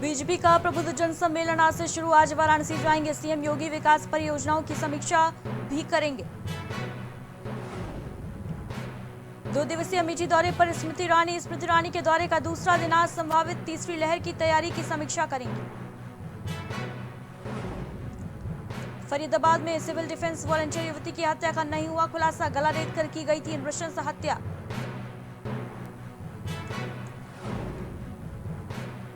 BJP का प्रबुद्ध जन सम्मेलन आज से शुरू। आज वाराणसी जाएंगे सीएम योगी, विकास परियोजनाओं की समीक्षा भी करेंगे। 2 दिवसीय अमेठी दौरे पर स्मृति ईरानी के दौरे का दूसरा दिन आज संभावित तीसरी लहर की तैयारी की समीक्षा करेंगे। फरीदाबाद में सिविल डिफेंस वॉलंटियर युवती की हत्या का नहीं हुआ खुलासा, गला रेत कर की गई थी नृशंस हत्या।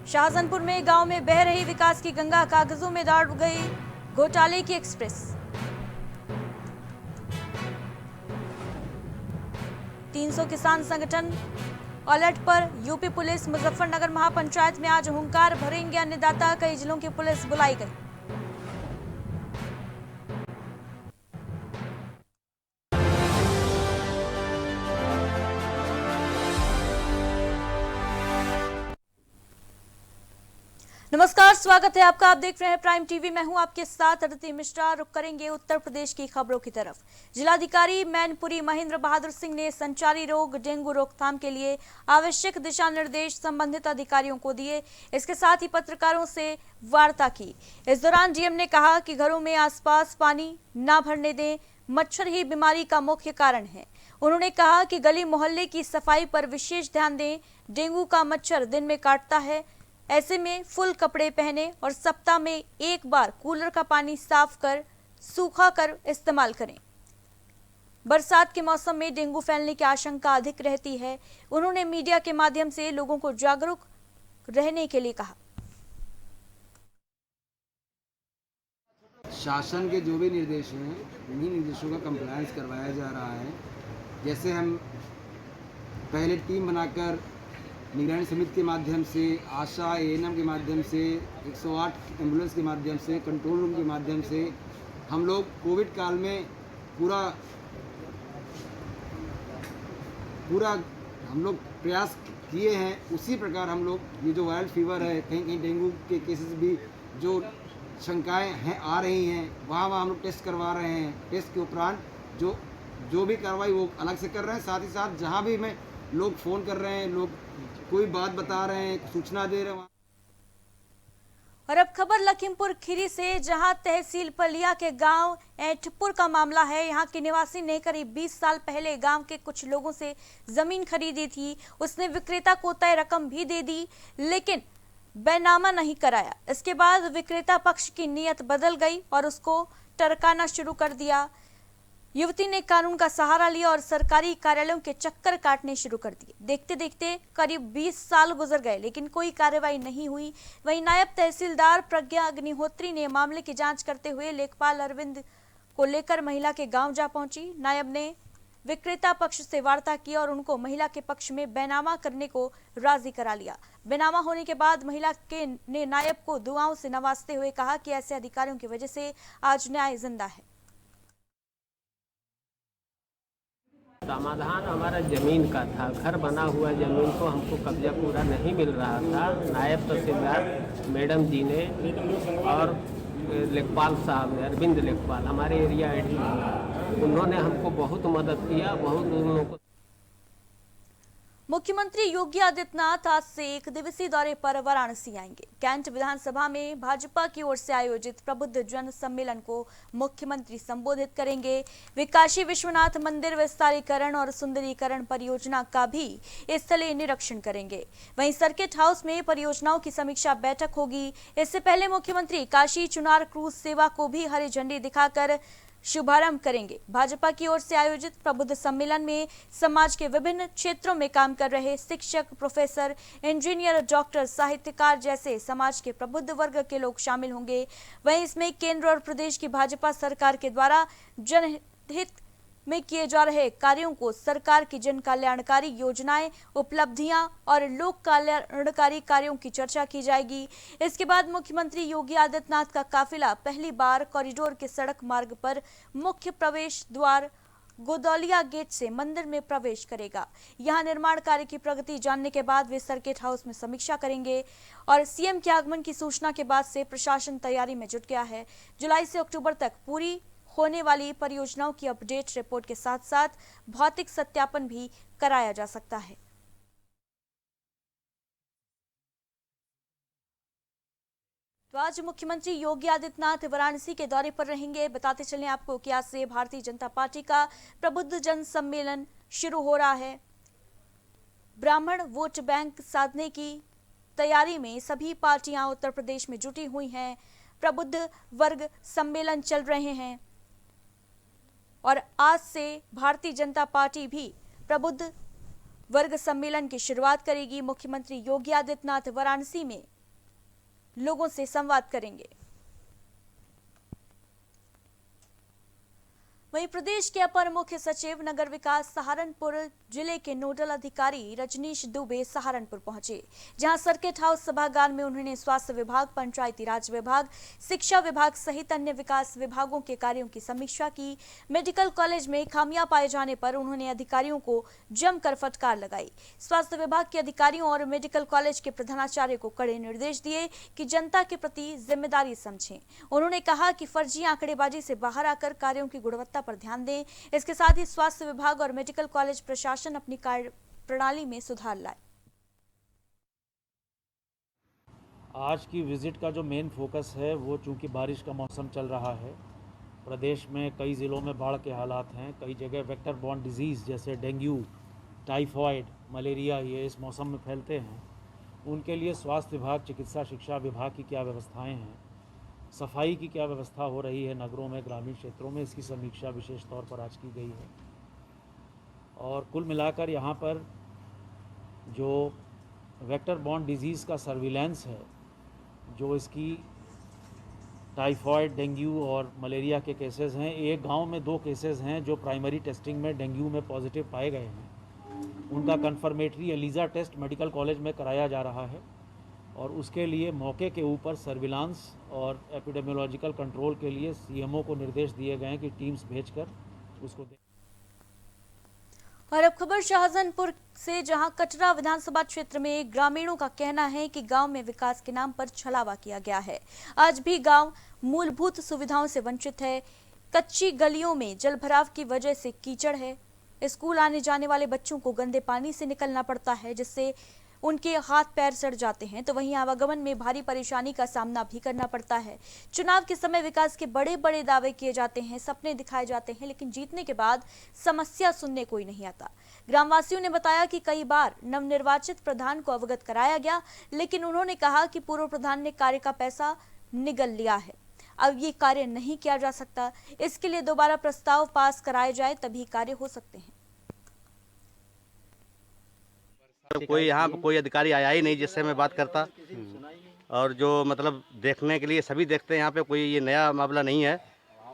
शाहजहानपुर में गांव में बह रही विकास की गंगा, कागजों में दाड़ गई घोटाले की एक्सप्रेस। 300 किसान संगठन अलर्ट पर, यूपी पुलिस मुजफ्फरनगर महापंचायत में आज हुंकार भरेंगे अन्नदाता, कई जिलों की पुलिस बुलाई गई। नमस्कार, स्वागत है आपका। आप देख रहे हैं प्राइम टीवी। मैं हूं आपके साथ अदिति मिश्रा। रुक करेंगे उत्तर प्रदेश की खबरों की तरफ। जिलाधिकारी मैनपुरी महेंद्र बहादुर सिंह ने संचारी रोग डेंगू रोकथाम के लिए आवश्यक दिशा निर्देश संबंधित अधिकारियों को दिए। इसके साथ ही पत्रकारों से वार्ता की। इस दौरान डीएम ने कहा कि घरों में आसपास पानी न भरने दें, मच्छर ही बीमारी का मुख्य कारण है। उन्होंने कहा कि गली मोहल्ले की सफाई पर विशेष ध्यान दें। डेंगू का मच्छर दिन में काटता है, ऐसे में फुल कपड़े पहने और सप्ताह में एक बार कूलर का पानी साफ कर सूखा कर इस्तेमाल करें। बरसात के मौसम में डेंगू फैलने की आशंका अधिक रहती है। उन्होंने मीडिया के माध्यम से लोगों को जागरूक रहने के लिए कहा। शासन के जो भी निर्देश हैं उन्हीं निर्देशों का कंप्लायंस करवाया जा रहा है। जैसे हम पहले टीम बनाकर निगरानी समिति के माध्यम से, आशा एएनएम के माध्यम से, 108 एम्बुलेंस के माध्यम से, कंट्रोल रूम के माध्यम से हम लोग कोविड काल में पूरा हम लोग प्रयास किए हैं। उसी प्रकार हम लोग ये जो वायरल फीवर है, कहीं कहीं डेंगू के केसेस भी जो शंकाएं हैं आ रही हैं, वहाँ हम लोग टेस्ट करवा रहे हैं। टेस्ट के उपरांत जो भी कार्रवाई वो अलग से कर रहे हैं। साथ ही साथ जहाँ भी हमें लोग फ़ोन कर रहे हैं, लोग कोई बात बता रहे हैं, सूचना दे रहे हैं। और अब खबर लखीमपुर खीरी से, जहां तहसील पलिया के गांव ऐठपुर का मामला है। यहां के निवासी ने करीब 20 साल पहले गांव के कुछ लोगों से जमीन खरीदी थी। उसने विक्रेता को तय रकम भी दे दी, लेकिन बैनामा नहीं कराया। इसके बाद विक्रेता पक्ष की नीयत बदल गई और उसको टरकाना शुरू कर दिया। युवती ने कानून का सहारा लिया और सरकारी कार्यालयों के चक्कर काटने शुरू कर दिए। देखते देखते करीब 20 साल गुजर गए, लेकिन कोई कार्रवाई नहीं हुई। वहीं नायब तहसीलदार प्रज्ञा अग्निहोत्री ने मामले की जांच करते हुए लेखपाल अरविंद को लेकर महिला के गांव जा पहुंची। नायब ने विक्रेता पक्ष से वार्ता की और उनको महिला के पक्ष में बैनामा करने को राजी करा लिया। बैनामा होने के बाद महिला ने नायब को दुआओं से नवाजते हुए कहा कि ऐसे अधिकारियों की वजह से आज न्याय जिंदा है। समाधान हमारा ज़मीन का था। घर बना हुआ ज़मीन को हमको कब्जा पूरा नहीं मिल रहा था। नायब तहसीलदार मैडम जी ने और लेखपाल साहब ने, अरविंद लेखपाल, हमारे एरिया एडी, उन्होंने हमको बहुत मदद किया। बहुत उन लोगों को। मुख्यमंत्री योगी आदित्यनाथ आज से 1 दिवसीय दौरे पर वाराणसी आएंगे। कैंट विधानसभा में भाजपा की ओर से आयोजित प्रबुद्ध जन सम्मेलन को मुख्यमंत्री संबोधित करेंगे। वे काशी विश्वनाथ मंदिर विस्तारीकरण और सुंदरीकरण परियोजना का भी स्थलीय निरीक्षण करेंगे। वहीं सर्किट हाउस में परियोजनाओं की समीक्षा बैठक होगी। इससे पहले मुख्यमंत्री काशी चुनार क्रूज सेवा को भी हरी झंडी दिखाकर शुभारंभ करेंगे। भाजपा की ओर से आयोजित प्रबुद्ध सम्मेलन में समाज के विभिन्न क्षेत्रों में काम कर रहे शिक्षक, प्रोफेसर, इंजीनियर, डॉक्टर, साहित्यकार जैसे समाज के प्रबुद्ध वर्ग के लोग शामिल होंगे। वहीं इसमें केंद्र और प्रदेश की भाजपा सरकार के द्वारा जनहित में किए जा रहे कार्यों को, सरकार की जन कल्याणकारी योजनाएं, उपलब्धियां और लोक कल्याणकारी कार्यों की चर्चा की जाएगी। इसके बाद मुख्यमंत्री योगी आदित्यनाथ का काफिला पहली बार कॉरिडोर के सड़क मार्ग पर मुख्य प्रवेश द्वार गोदौलिया गेट से मंदिर में प्रवेश करेगा। यहां निर्माण कार्य की प्रगति जानने के बाद वे सर्किट हाउस में समीक्षा करेंगे। और सीएम के आगमन की सूचना के बाद से प्रशासन तैयारी में जुट गया है। जुलाई से अक्टूबर तक पूरी होने वाली परियोजनाओं की अपडेट रिपोर्ट के साथ साथ भौतिक सत्यापन भी कराया जा सकता है। तो आज मुख्यमंत्री योगी आदित्यनाथ वाराणसी के दौरे पर रहेंगे। बताते चलें आपको कि आज से भारतीय जनता पार्टी का प्रबुद्ध जन सम्मेलन शुरू हो रहा है। ब्राह्मण वोट बैंक साधने की तैयारी में सभी पार्टियां उत्तर प्रदेश में जुटी हुई हैं। प्रबुद्ध वर्ग सम्मेलन चल रहे हैं और आज से भारतीय जनता पार्टी भी प्रबुद्ध वर्ग सम्मेलन की शुरुआत करेगी। मुख्यमंत्री योगी आदित्यनाथ वाराणसी में लोगों से संवाद करेंगे। वहीं प्रदेश के अपर मुख्य सचिव नगर विकास सहारनपुर जिले के नोडल अधिकारी रजनीश दुबे सहारनपुर पहुंचे, जहां सर्किट हाउस सभागार में उन्होंने स्वास्थ्य विभाग, पंचायती राज विभाग, शिक्षा विभाग सहित अन्य विकास विभागों के कार्यों की समीक्षा की। मेडिकल कॉलेज में खामियां पाए जाने पर उन्होंने अधिकारियों को जमकर फटकार लगाई। स्वास्थ्य विभाग के अधिकारियों और मेडिकल कॉलेज के प्रधानाचार्य को कड़े निर्देश दिए कि जनता के प्रति जिम्मेदारी समझें। उन्होंने कहा कि फर्जी आंकड़ेबाजी से बाहर आकर कार्यों की गुणवत्ता पर ध्यान दें। इसके साथ ही स्वास्थ्य विभाग और मेडिकल कॉलेज प्रशासन अपनी कार्य प्रणाली में सुधार लाए। आज की विजिट का जो मेन फोकस है वो चूंकि बारिश का मौसम चल रहा है, प्रदेश में कई ज़िलों में बाढ़ के हालात हैं, कई जगह वेक्टर बॉर्न डिजीज़ जैसे डेंगू, टाइफॉइड, मलेरिया ये इस मौसम में फैलते हैं। उनके लिए स्वास्थ्य विभाग, चिकित्सा शिक्षा विभाग की क्या व्यवस्थाएं हैं, सफाई की क्या व्यवस्था हो रही है नगरों में, ग्रामीण क्षेत्रों में, इसकी समीक्षा विशेष तौर पर आज की गई है। और कुल मिलाकर यहाँ पर जो वेक्टर बॉर्न डिजीज़ का सर्विलेंस है, जो इसकी टाइफॉइड, डेंगू और मलेरिया के केसेस हैं, एक गांव में 2 केसेस हैं जो प्राइमरी टेस्टिंग में डेंगू में पॉजिटिव पाए गए हैं। उनका confirmatory ELISA test medical college में कराया जा रहा है और उसके लिए मौके के ऊपर सर्विलांस और एपिडेमियोलॉजिकल कंट्रोल के लिए सीएमओ को निर्देश दिए गए हैं कि टीम्स भेजकर उसको और अब खबर शाहजहांपुर से, जहां कटरा विधानसभा क्षेत्र में ग्रामीणों का कहना है कि गांव में विकास के नाम पर छलावा किया गया है। आज भी गांव मूलभूत सुविधाओं से वंचित है। कच्ची गलियों में जलभराव की वजह से कीचड़ है। स्कूल आने जाने वाले बच्चों को गंदे पानी से निकलना पड़ता है, जिससे उनके हाथ पैर सड़ जाते हैं। तो वहीं आवागमन में भारी परेशानी का सामना भी करना पड़ता है। चुनाव के समय विकास के बड़े बड़े दावे किए जाते हैं, सपने दिखाए जाते हैं, लेकिन जीतने के बाद समस्या सुनने कोई नहीं आता। ग्रामवासियों ने बताया कि कई बार नवनिर्वाचित प्रधान को अवगत कराया गया, लेकिन उन्होंने कहा कि पूर्व प्रधान ने कार्य का पैसा निगल लिया है, अब ये कार्य नहीं किया जा सकता। इसके लिए दोबारा प्रस्ताव पास कराए जाए तभी कार्य हो सकते हैं। कोई यहाँ पर कोई अधिकारी आया ही नहीं जिससे मैं बात करता, और जो मतलब देखने के लिए सभी देखते हैं। यहाँ पे कोई ये नया मामला नहीं है।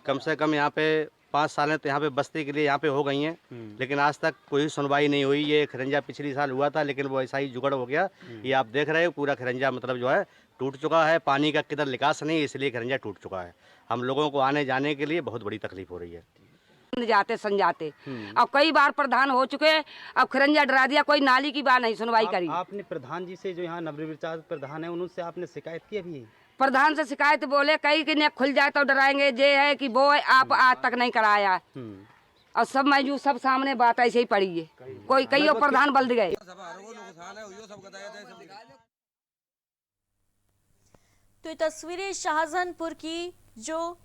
कम से कम यहाँ पे 5 सालें तो यहाँ पे बस्ती के लिए यहाँ पे हो गई हैं, लेकिन आज तक कोई सुनवाई नहीं हुई। ये खरंजा पिछली साल हुआ था, लेकिन वो ऐसा ही जुगाड़ हो गया। ये आप देख रहे हो पूरा खरंजा मतलब जो है टूट चुका है। पानी का किधर निकास नहीं, इसलिए खरंजा टूट चुका है। हम लोगों को आने जाने के लिए बहुत बड़ी तकलीफ हो रही है। जाते संजाते अब कई बार प्रधान हो चुके, अब खरंजा डरा दिया, कोई नाली की बात नहीं सुनवाई करी। आपने प्रधान जी से, जो यहाँ नवनिर्वाचित प्रधान है, उनसे आपने शिकायत की अभी? प्रधान से शिकायत बोले कई कि ने खुल जाए तो डराएंगे, जे है कि वो है, आप आज तक नहीं कराया। और सब मैं सब सामने बात ऐसे ही पड़ी है। कोई कई प्रधान बल गए। तो ये तस्वीरें शाहजहांपुर की, जो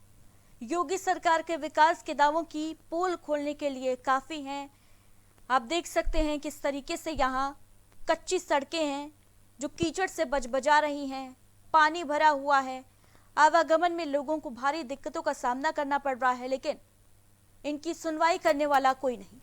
योगी सरकार के विकास के दावों की पोल खोलने के लिए काफी हैं। आप देख सकते हैं किस तरीके से यहाँ कच्ची सड़कें हैं जो कीचड़ से बजबजा रही हैं, पानी भरा हुआ है। आवागमन में लोगों को भारी दिक्कतों का सामना करना पड़ रहा है, लेकिन इनकी सुनवाई करने वाला कोई नहीं।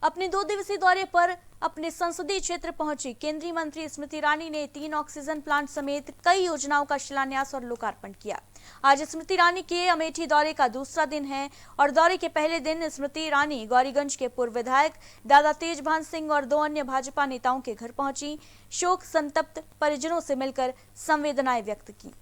अपने 2 दिवसीय दौरे पर अपने संसदीय क्षेत्र पहुंची केंद्रीय मंत्री स्मृति ईरानी ने 3 ऑक्सीजन प्लांट समेत कई योजनाओं का शिलान्यास और लोकार्पण किया। आज स्मृति ईरानी के अमेठी दौरे का दूसरा दिन है और दौरे के पहले दिन स्मृति ईरानी गौरीगंज के पूर्व विधायक दादा तेजभान सिंह और 2 अन्य भाजपा नेताओं के घर पहुंची। शोक संतप्त परिजनों से मिलकर संवेदनाएं व्यक्त की।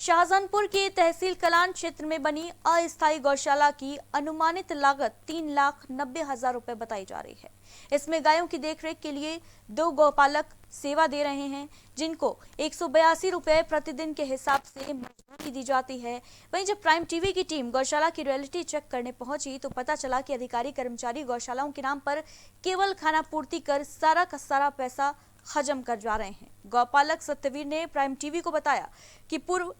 शाहजहानपुर के तहसील कलान क्षेत्र में बनी अस्थायी गौशाला की अनुमानित लागत 3,90,000 रुपए बताई जा रही है। इसमें गायों की देखरेख के लिए 2 गौपालक सेवा दे रहे हैं, जिनको 182 रुपए प्रतिदिन के हिसाब से मजदूरी दी जाती है। वहीं जब प्राइम टीवी की टीम गौशाला की रियलिटी चेक करने पहुंची तो पता चला कि अधिकारी कर्मचारी गौशालाओं के नाम पर केवल खाना पूर्ति कर सारा का सारा पैसा हजम कर जा रहे हैं। गौपालक सत्यवीर ने प्राइम टीवी को बताया कि पूर्व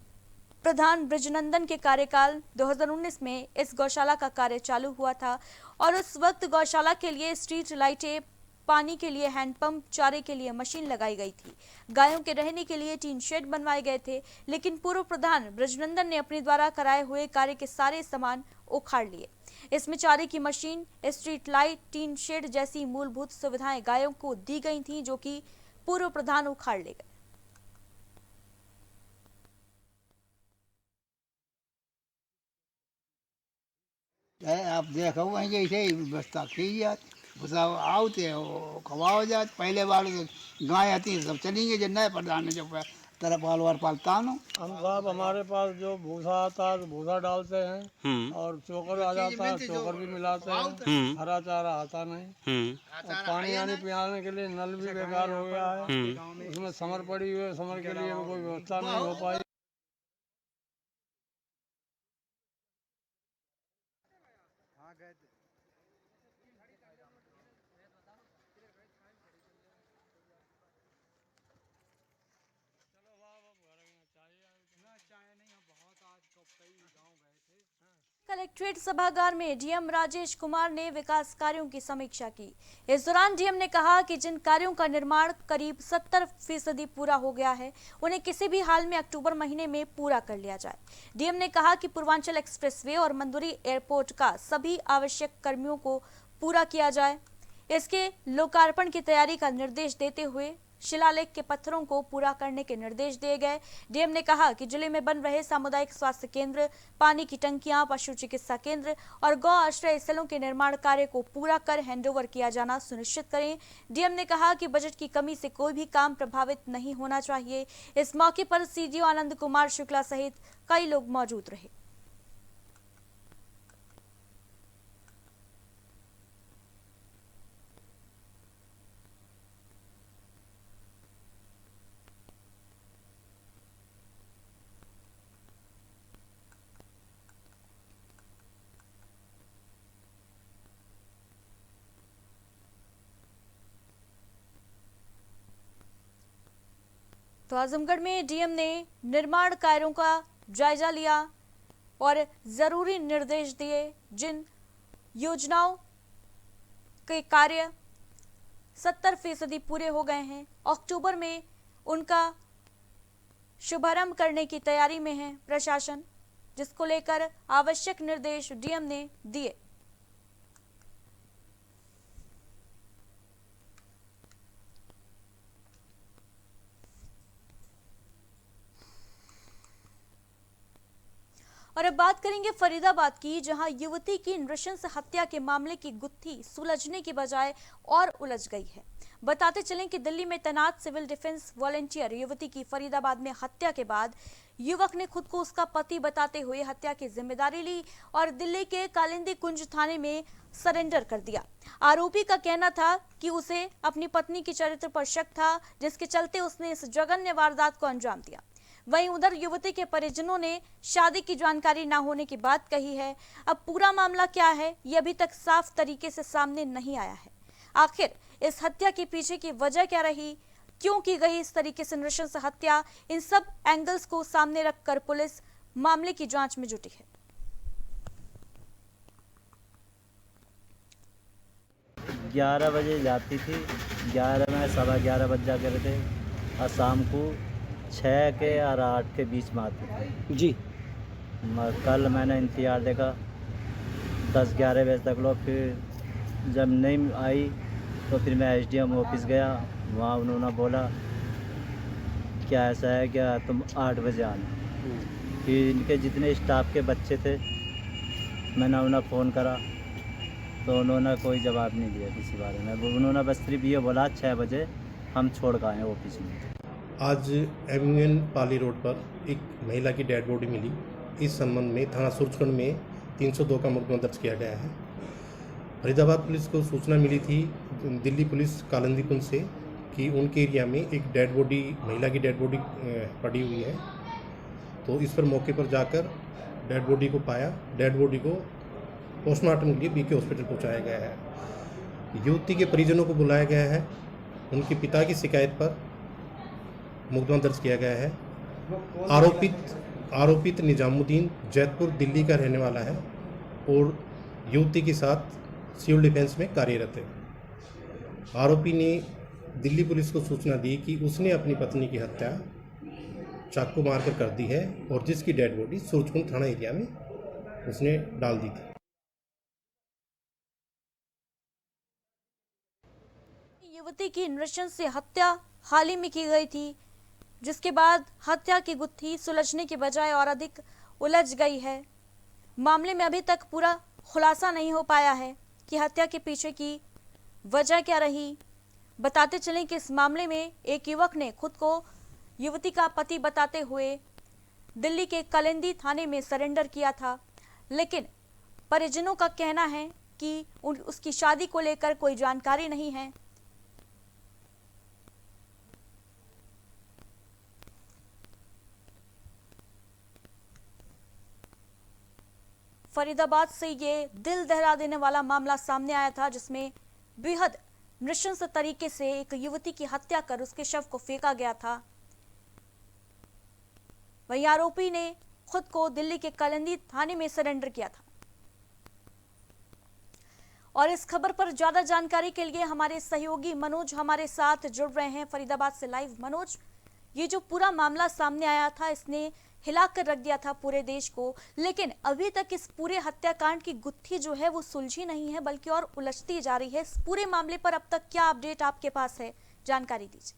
प्रधान ब्रजनंदन के कार्यकाल 2019 में इस गौशाला का कार्य चालू हुआ था और उस वक्त गौशाला के लिए स्ट्रीट लाइटें, पानी के लिए हैंडपंप, चारे के लिए मशीन लगाई गई थी। गायों के रहने के लिए टीन शेड बनवाए गए थे, लेकिन पूर्व प्रधान ब्रजनंदन ने अपने द्वारा कराए हुए कार्य के सारे सामान उखाड़ लिए। इसमें चारे की machine, street light, tin shed जैसी मूलभूत सुविधाएं गायों को दी गई थी, जो कि पूर्व प्रधान उखाड़ ले गए। आप देखो वहीं जैसे व्यवस्था की जाती, सब आते खवाओ जाते। पहले वाले गाय आती सब चली गई, जब नए प्रधान ने जब तरफ वाल पालता हूँ। हम साहब हमारे पास जो भूसा आता है तो भूसा डालते हैं और चोकर आ जाता है, चोकर भी मिलाते हैं। हरा चारा आता नहीं। और पानी आने पिलाने के लिए नल भी बेकार हो गया है, उसमें समर पड़ी हुई है, समर के लिए कोई व्यवस्था नहीं हो पाई। कलेक्ट्रेट सभागार में डीएम राजेश कुमार ने विकास कार्यों की समीक्षा की। इस दौरान डीएम ने कहा कि जिन कार्यों का निर्माण करीब 70% पूरा हो गया है, उन्हें किसी भी हाल में अक्टूबर महीने में पूरा कर लिया जाए। डीएम ने कहा कि पूर्वांचल एक्सप्रेसवे और मंदुरी एयरपोर्ट का सभी आवश्यक कर्मियों को पूरा किया जाए। इसके लोकार्पण की तैयारी का निर्देश देते हुए शिलालेख के पत्थरों को पूरा करने के निर्देश दिए गए। डीएम ने कहा कि जिले में बन रहे सामुदायिक स्वास्थ्य केंद्र, पानी की टंकियां, पशु चिकित्सा केंद्र और गौ आश्रय स्थलों के निर्माण कार्य को पूरा कर हैंडओवर किया जाना सुनिश्चित करें। डीएम ने कहा कि बजट की कमी से कोई भी काम प्रभावित नहीं होना चाहिए। इस मौके पर सीडीओ आनंद कुमार शुक्ला सहित कई लोग मौजूद रहे। तो आजमगढ़ में डीएम ने निर्माण कार्यों का जायजा लिया और जरूरी निर्देश दिए। जिन योजनाओं के कार्य 70% पूरे हो गए हैं, अक्टूबर में उनका शुभारंभ करने की तैयारी में है प्रशासन, जिसको लेकर आवश्यक निर्देश डीएम ने दिए। और अब बात करेंगे फरीदाबाद की, जहां युवती की नृशंस हत्या के मामले की गुत्थी सुलझने की बजाय और उलझ गई है। बताते चलें कि दिल्ली में तैनात सिविल डिफेंस वॉलंटियर युवती की फरीदाबाद में हत्या के बाद युवक ने खुद को उसका पति बताते हुए हत्या की जिम्मेदारी ली और दिल्ली के कालिंदी कुंज थाने में सरेंडर कर दिया। आरोपी का कहना था कि उसे अपनी पत्नी के चरित्र पर शक था, जिसके चलते उसने इस जघन्य वारदात को अंजाम दिया। वहीं उधर युवती के परिजनों ने शादी की जानकारी न होने की बात कही है। अब पूरा मामला क्या है, ये अभी तक साफ तरीके से सामने नहीं आया है। आखिर इस हत्या के पीछे की वजह क्या रही, क्यों की गई इस तरीके से नृशंस हत्या, इन सब एंगल्स को सामने रखकर पुलिस मामले की जांच में जुटी है। 11 बजे जाती थी, 11 में 11:15 बज जा कर थे और शाम को 6 के और 8 के बीच में आते थे जी। कल मैंने इंतजार देखा 10-11 बजे तक लो, फिर जब नहीं आई तो फिर मैं एसडीएम ऑफिस गया। वहाँ उन्होंने बोला क्या ऐसा है क्या, तुम 8 बजे आना। फिर इनके जितने स्टाफ के बच्चे थे मैंने उन्हें फ़ोन करा तो उन्होंने कोई जवाब नहीं दिया किसी बारे में। उन्होंने बस सिर्फ ये बोला 6 बजे हम छोड़ के आए ऑफिस में। आज एमयूएन पाली रोड पर एक महिला की डेड बॉडी मिली। इस संबंध में थाना सूरजकुंड में 302 का मुकदमा दर्ज किया गया है। फरीदाबाद पुलिस को सूचना मिली थी दिल्ली पुलिस कालिंदी पुंज से कि उनके एरिया में एक डेड बॉडी, महिला की डेड बॉडी पड़ी हुई है। तो इस पर मौके पर जाकर डेड बॉडी को पाया। डेड बॉडी को पोस्टमार्टम के लिए बीके हॉस्पिटल पहुंचाया गया है। युवती के परिजनों को बुलाया गया है। उनके पिता की शिकायत पर मुकदमा दर्ज किया गया है। आरोपित निजामुद्दीन जैतपुर दिल्ली का रहने वाला है और युवती के साथ सिविल डिफेंस में कार्यरत है। आरोपी ने दिल्ली पुलिस को सूचना दी कि उसने अपनी पत्नी की हत्या चाकू मारकर कर दी है और जिसकी डेड बॉडी सूरजकुंड थाना एरिया में उसने डाल दी थी। युवती की नृशंस से हत्या हाल ही में की गई थी, जिसके बाद हत्या की गुत्थी सुलझने के बजाय और अधिक उलझ गई है। मामले में अभी तक पूरा खुलासा नहीं हो पाया है कि हत्या के पीछे की वजह क्या रही। बताते चलें कि इस मामले में एक युवक ने खुद को युवती का पति बताते हुए दिल्ली के कालिंदी थाने में सरेंडर किया था, लेकिन परिजनों का कहना है कि उसकी शादी को लेकर कोई जानकारी नहीं है। फरीदाबाद से ये दिल दहला देने वाला मामला सामने आया था, जिसमें बेहद नृशंस तरीके से एक युवती की हत्या कर उसके शव को फेंका गया था। वहीं आरोपी ने खुद को दिल्ली के कालिंदी थाने में सरेंडर किया था। और इस खबर पर ज्यादा जानकारी के लिए हमारे सहयोगी मनोज हमारे साथ जुड़ रहे हैं फरीदाबाद से लाइव। मनोज, ये जो पूरा मामला सामने आया था, इसने हिलाकर रख दिया था पूरे देश को, लेकिन अभी तक इस पूरे हत्याकांड की गुत्थी जो है वो सुलझी नहीं है, बल्कि और उलझती जा रही है। इस पूरे मामले पर अब तक क्या अपडेट आपके पास है, जानकारी दीजिए।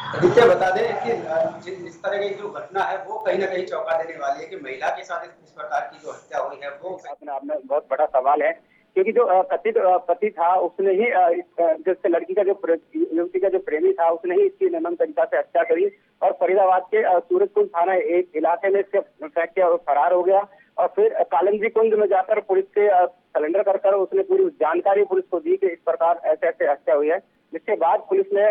आदित्य, बता दें कि जिस तरह की जो घटना है वो कहीं ना कहीं चौंका देने वाली है कि महिला के साथ इस प्रकार की जो हत्या हुई है वो अपने आप में बहुत बड़ा सवाल है, क्योंकि जो कथित पति था उसने ही जिससे लड़की का जो युवती का जो प्रेमी था उसने ही इसकी निर्मम तरीका से हत्या करी और फरीदाबाद के सूरजकुंड थाना एक इलाके में इसके फेंक के फरार हो गया। और फिर कालिंदी कुंज में जाकर पुलिस के सरेंडर कर उसने पूरी जानकारी पुलिस को दी कि इस प्रकार ऐसे ऐसे हत्या हुई है। जिसके बाद पुलिस ने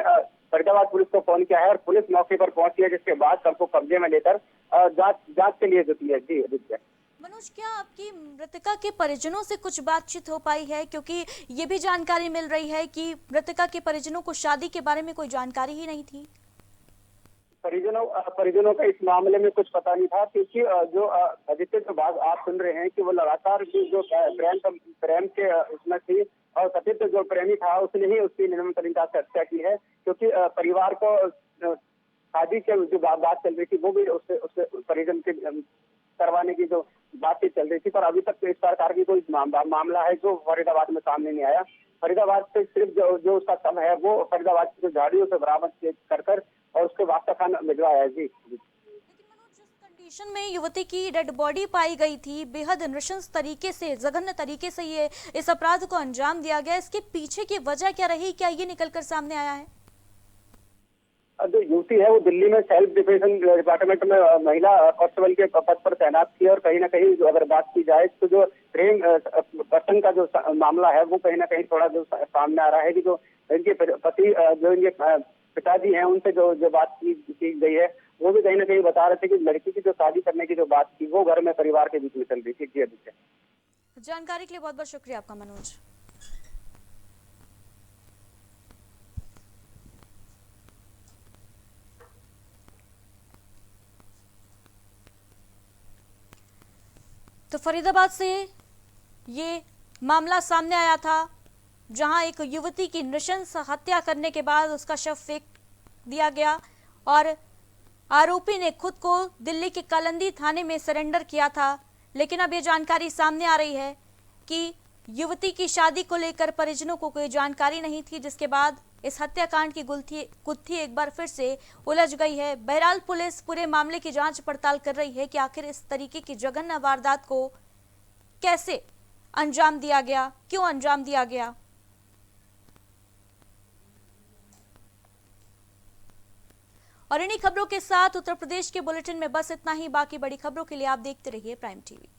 फरीदाबाद पुलिस को फोन किया है और पुलिस मौके पर पहुंची है, जिसके बाद सबको कब्जे में लेकर जांच के लिए जुटी है। जी आदित्य। मनोज, क्या आपकी मृतका के परिजनों से कुछ बातचीत हो पाई है? क्योंकि ये भी जानकारी मिल रही है कि मृतका के परिजनों को शादी के बारे में कोई जानकारी ही नहीं थी। परिजनों का इस मामले में कुछ पता नहीं था, क्योंकि जो आदित्य जो बात आप सुन रहे हैं कि वो लगातार जो प्रेम के उसमें थी और कथित जो प्रेमी था उसने ही उसकी निर्मम तरीका से हत्या की है, क्योंकि परिवार को शादी के जो बात चल रही थी वो भी उससे परिजन के करवाने की जो बातचीत चल रही थी, पर अभी तक इस प्रकार की कोई मामला है जो फरीदाबाद में सामने नहीं आया। फरीदाबाद से सिर्फ जो उसका शव है वो फरीदाबाद की जो झाड़ियों से बरामद कर और उसके वापस खाना भिजवाया है। जी। लेकिन मनोज, जिस कंडीशन में युवती की डेड बॉडी पाई गई थी, बेहद नृशंस तरीके से, जघन्य तरीके से ये इस अपराध को अंजाम दिया गया, इसके पीछे की वजह क्या रही, क्या ये निकलकर सामने आया है? जो युवती है वो दिल्ली में सेल्फ डिफेंस डिपार्टमेंट में महिला कांस्टेबल के पद पर तैनात थी और कहीं ना कहीं अगर बात की जाए तो जो प्रेम पसंद का जो मामला है वो कहीं ना कहीं थोड़ा जो सामने आ रहा है कि जो इनके पति जो इनके पिताजी हैं उनसे जो बात की गई है वो भी कहीं ना कहीं बता रहे थे कि लड़की की जो शादी करने की जो बात थी वो घर में परिवार के बीच में चल रही थी। जी आदित्य। जानकारी के लिए बहुत बहुत शुक्रिया आपका मनोज। तो फरीदाबाद से ये मामला सामने आया था, जहां एक युवती की नृशंस हत्या करने के बाद उसका शव फेंक दिया गया और आरोपी ने खुद को दिल्ली के कालिंदी थाने में सरेंडर किया था। लेकिन अब ये जानकारी सामने आ रही है कि युवती की शादी को लेकर परिजनों को कोई जानकारी नहीं थी, जिसके बाद इस हत्याकांड की गुत्थी एक बार फिर से उलझ गई है। बहरहाल पुलिस पूरे मामले की जांच पड़ताल कर रही है कि आखिर इस तरीके की जघन्य वारदात को कैसे अंजाम दिया गया, क्यों अंजाम दिया गया। और इन्हीं खबरों के साथ उत्तर प्रदेश के बुलेटिन में बस इतना ही। बाकी बड़ी खबरों के लिए आप देखते रहिए प्राइम टीवी।